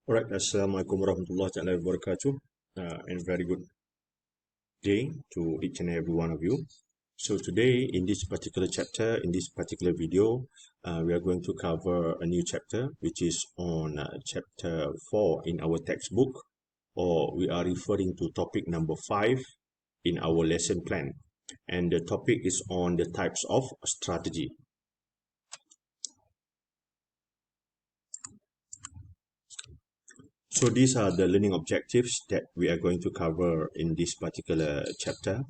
Alright, Assalamualaikum warahmatullahi wabarakatuh, and very good day to each and every one of you. So today, in this particular chapter, in this particular video, we are going to cover a new chapter, which is on chapter 4 in our textbook, or we are referring to topic number 5 in our lesson plan. And the topic is on the types of strategy. So these are the learning objectives that we are going to cover in this particular chapter.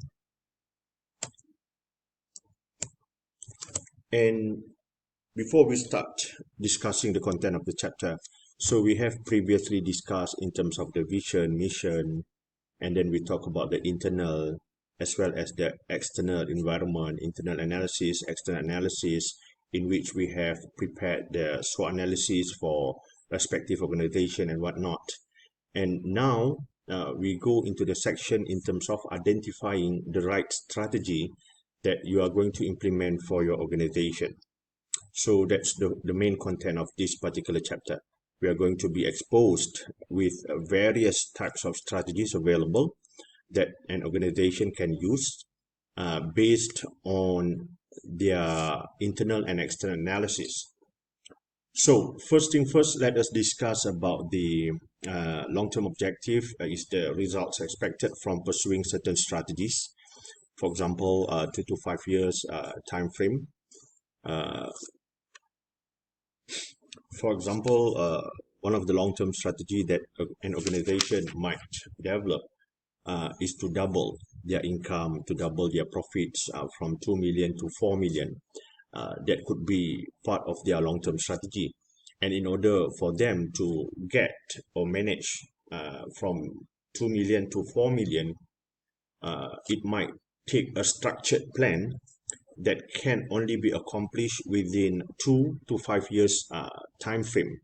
And before we start discussing the content of the chapter, so we have previously discussed in terms of the vision, mission, and then we talk about the internal as well as the external environment, internal analysis, external analysis, in which we have prepared the SWOT analysis for respective organization and whatnot. And now we go into the section in terms of identifying the right strategy that you are going to implement for your organization. So that's the main content of this particular chapter. We are going to be exposed with various types of strategies available that an organization can use based on their internal and external analysis. So first thing first, let us discuss about the long-term objective is the results expected from pursuing certain strategies. For example, 2 to 5 years time frame. For example, one of the long-term strategy that an organization might develop is to double their income, to double their profits from 2 million to 4 million. That could be part of their long-term strategy. And in order for them to get or manage from 2 million to 4 million, it might take a structured plan that can only be accomplished within 2 to 5 years time frame.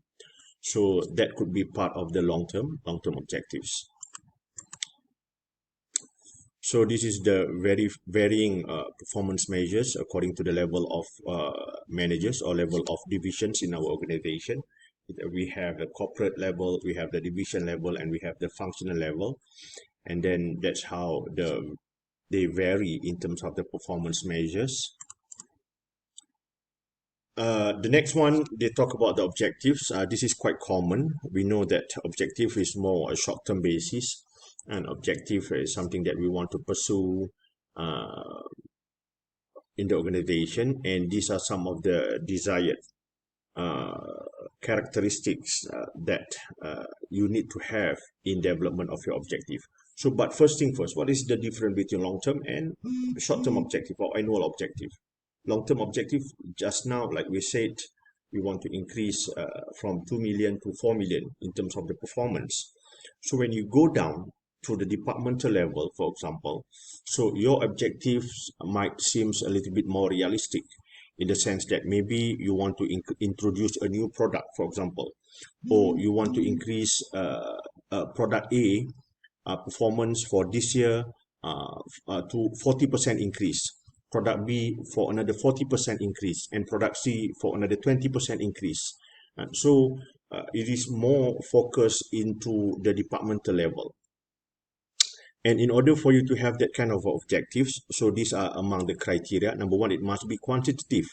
So that could be part of the long-term objectives. So this is the varying performance measures according to the level of managers or level of divisions in our organization. We have the corporate level, we have the division level, and we have the functional level. And then that's how they vary in terms of the performance measures. The next one, they talk about the objectives. This is quite common. We know that objective is more a short-term basis. An objective is something that we want to pursue in the organization, and these are some of the desired characteristics that you need to have in development of your objective. So, but first thing first, what is the difference between long-term and short-term objective or annual objective? Long-term objective, just now, like we said, we want to increase from 2 million to 4 million in terms of the performance. So when you go down to the departmental level, for example, so your objectives might seem a little bit more realistic in the sense that maybe you want to introduce a new product, for example, or you want to increase product A performance for this year to 40% increase, product B for another 40% increase, and product C for another 20% increase. So it is more focused into the departmental level. And in order for you to have that kind of objectives, so these are among the criteria. Number one, it must be quantitative.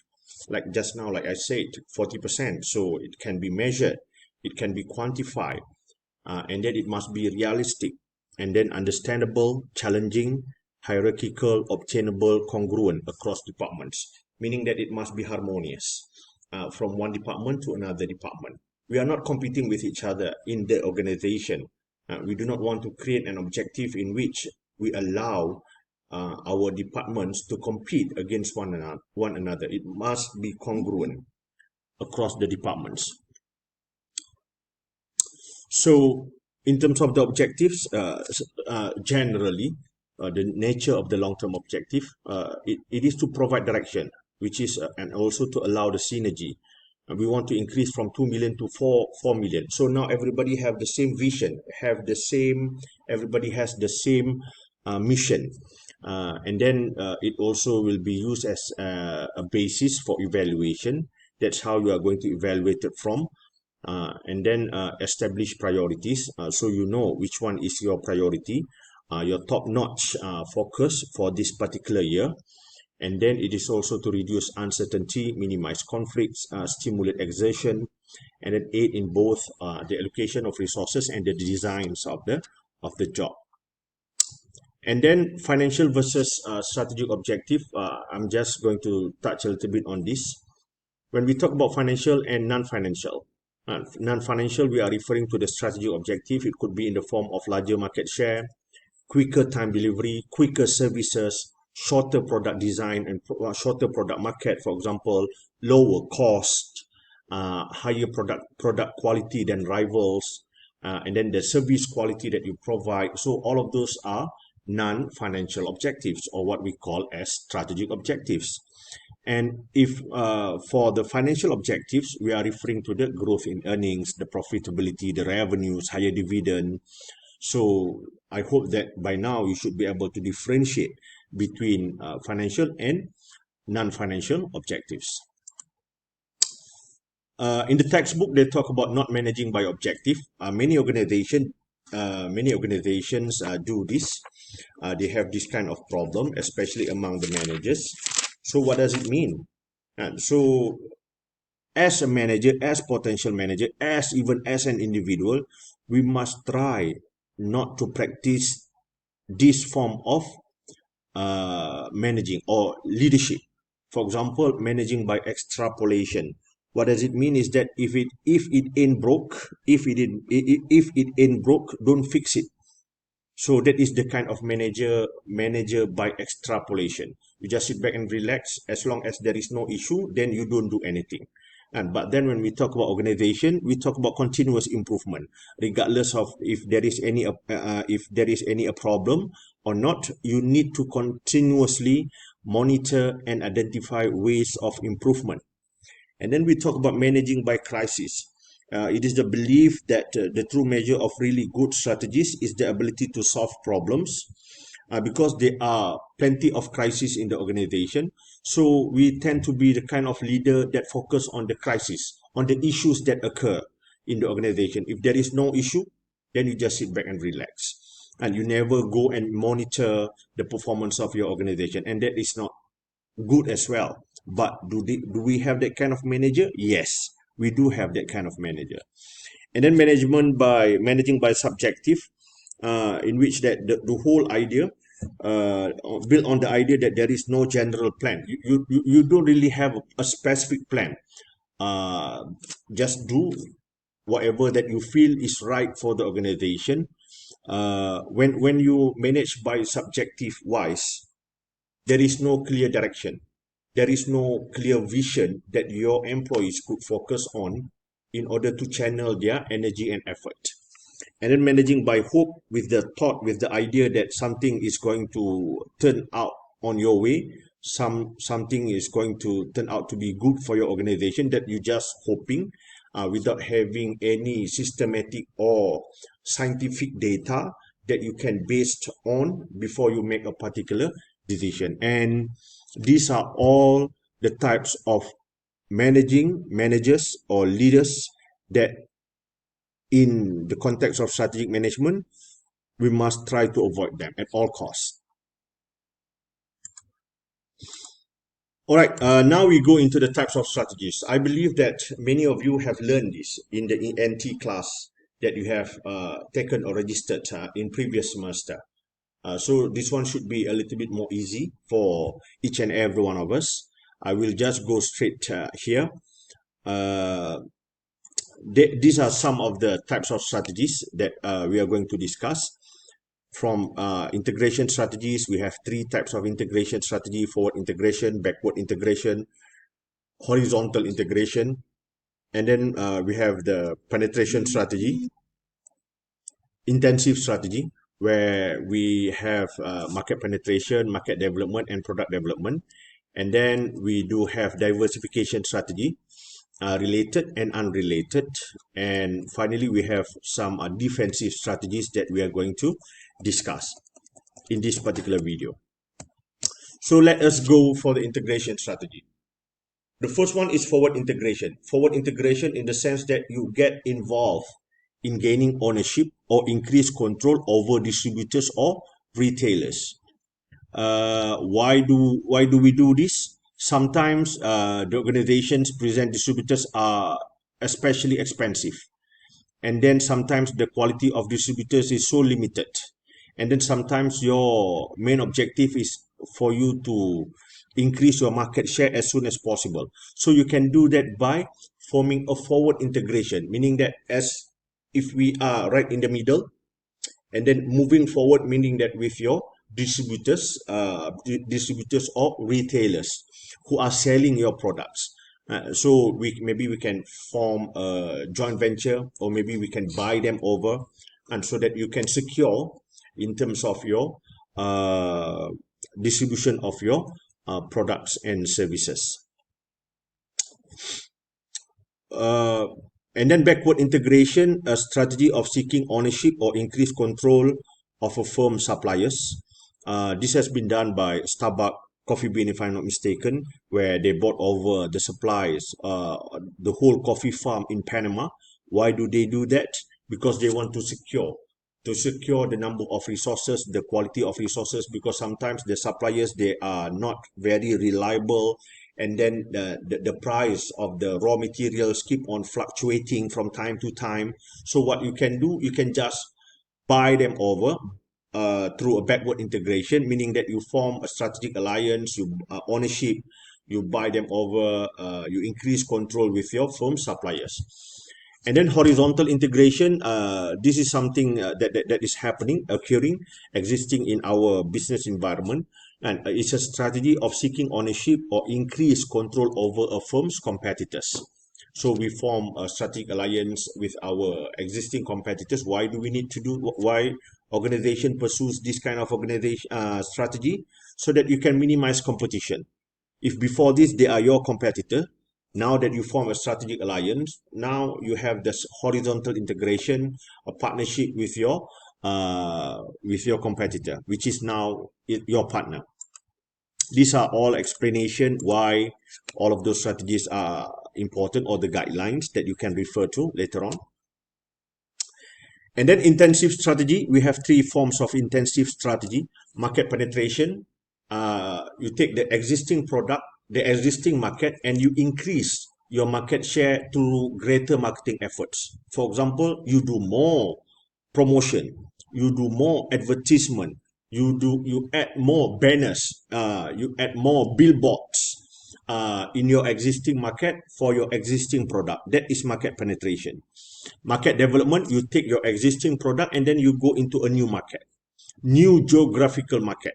Like just now, like I said, 40%. So it can be measured, it can be quantified, and then it must be realistic, and then understandable, challenging, hierarchical, obtainable, congruent across departments, meaning that it must be harmonious from one department to another department. We are not competing with each other in the organization. We do not want to create an objective in which we allow our departments to compete against one another. It must be congruent across the departments. So in terms of the objectives, generally, the nature of the long-term objective, it is to provide direction, which is and also to allow the synergy. We want to increase from 2 million to 4 million. So now everybody have the same vision, everybody has the same mission. And then it also will be used as a basis for evaluation. That's how you are going to evaluate it from. and then establish priorities, so you know which one is your priority, your top-notch focus for this particular year. And then it is also to reduce uncertainty, minimize conflicts, stimulate exertion, and then aid in both the allocation of resources and the designs of the job. And then financial versus strategic objective. I'm just going to touch a little bit on this. When we talk about financial and non-financial, we are referring to the strategic objective. It could be in the form of larger market share, quicker time delivery, quicker services, shorter product design and shorter product market, for example, lower cost, higher product quality than rivals, and then the service quality that you provide. So all of those are non-financial objectives, or what we call as strategic objectives. And if for the financial objectives, we are referring to the growth in earnings, the profitability, the revenues, higher dividend. So I hope that by now you should be able to differentiate between financial and non-financial objectives. In the textbook, they talk about not managing by objective. Many organizations do this. They have this kind of problem, especially among the managers. So what does it mean? And so as a manager, as potential manager, even as an individual, we must try not to practice this form of managing or leadership. For example, managing by extrapolation. What does it mean is that if it ain't broke, if it ain't broke, don't fix it. So that is the kind of manager by extrapolation. You just sit back and relax. As long as there is no issue, then you don't do anything. But then when we talk about organization, we talk about continuous improvement, regardless of if there is any a problem or not. You need to continuously monitor and identify ways of improvement. And then we talk about managing by crisis. It is the belief that the true measure of really good strategies is the ability to solve problems, because there are plenty of crises in the organization. So we tend to be the kind of leader that focus on the crisis, on the issues that occur in the organization. If there is no issue, then you just sit back and relax. And you never go and monitor the performance of your organization. And that is not good as well. But do we have that kind of manager? Yes, we do have that kind of manager. And then managing by subjective, in which that the whole idea built on the idea that there is no general plan. You don't really have a specific plan. Just do whatever that you feel is right for the organization. When you manage by subjective wise, there is no clear direction. There is no clear vision that your employees could focus on in order to channel their energy and effort. And then managing by hope, with the idea that something is going to turn out on your way, something is going to turn out to be good for your organization, that you just hoping, without having any systematic or scientific data that you can base on before you make a particular decision. And these are all the types of managers or leaders that, in the context of strategic management, we must try to avoid them at all costs. All right, now we go into the types of strategies. I believe that many of you have learned this in the NT class that you have taken or registered in previous semester. So this one should be a little bit more easy for each and every one of us. I will just go straight here. These are some of the types of strategies that we are going to discuss. From integration strategies, we have 3 types of integration strategy: forward integration, backward integration, horizontal integration. And then we have the penetration strategy, intensive strategy, where we have market penetration, market development, and product development. And then we do have diversification strategy, related and unrelated. And finally, we have some defensive strategies that we are going to discuss in this particular video. So let us go for the integration strategy. The first one is forward integration. Forward integration in the sense that you get involved in gaining ownership or increase control over distributors or retailers. Why do we do this? Sometimes the organizations present distributors are especially expensive, and then sometimes the quality of distributors is so limited, and then sometimes your main objective is for you to increase your market share as soon as possible. So you can do that by forming a forward integration, meaning that as if we are right in the middle, and then moving forward, meaning that with your distributors or retailers who are selling your products. So maybe we can form a joint venture, or maybe we can buy them over, and so that you can secure in terms of your distribution of your products and services. And then backward integration, a strategy of seeking ownership or increased control of a firm's suppliers. This has been done by Starbucks Coffee Bean, if I'm not mistaken, where they bought over the supplies, the whole coffee farm in Panama. Why do they do that? Because they want to secure the number of resources, the quality of resources, because sometimes the suppliers, they are not very reliable, and then the price of the raw materials keep on fluctuating from time to time. So what you can do, you can just buy them over through a backward integration, meaning that you form a strategic alliance, you ownership, you buy them over, you increase control with your firm suppliers. And then horizontal integration, this is something that is occurring, existing in our business environment. And it's a strategy of seeking ownership or increase control over a firm's competitors. So we form a strategic alliance with our existing competitors. Why do we need to do, why organization pursues this kind of strategy? So that you can minimize competition. If before this they are your competitor, now that you form a strategic alliance, now you have this horizontal integration, a partnership with your competitor, which is now your partner. These are all explanation why all of those strategies are important, or the guidelines that you can refer to later on. And then intensive strategy, we have three forms of intensive strategy. Market penetration, you take the existing product, the existing market, and you increase your market share through greater marketing efforts. For example, you do more promotion, you do more advertisement, you add more banners, you add more billboards in your existing market for your existing product. That is market penetration. Market development, you take your existing product and then you go into a new market, new geographical market.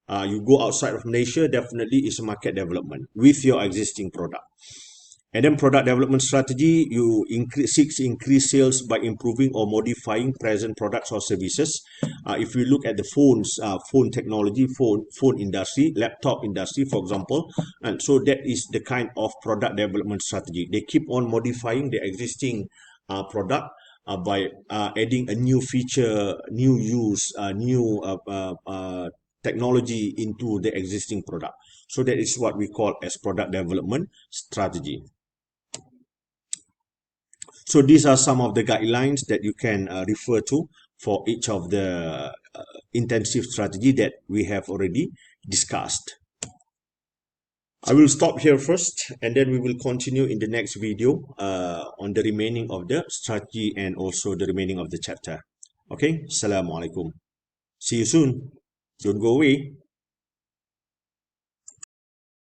You go outside of Malaysia, definitely is market development with your existing product. And then product development strategy, you seek to increase sales by improving or modifying present products or services. If we look at the phone technology, phone industry, laptop industry, for example, and so that is the kind of product development strategy. They keep on modifying the existing product by adding a new feature, new use, new technology into the existing product. So that is what we call as product development strategy. So these are some of the guidelines that you can refer to for each of the intensive strategy that we have already discussed. I will stop here first, and then we will continue in the next video on the remaining of the strategy and also the remaining of the chapter. Okay, Assalamualaikum. See you soon. Don't go away.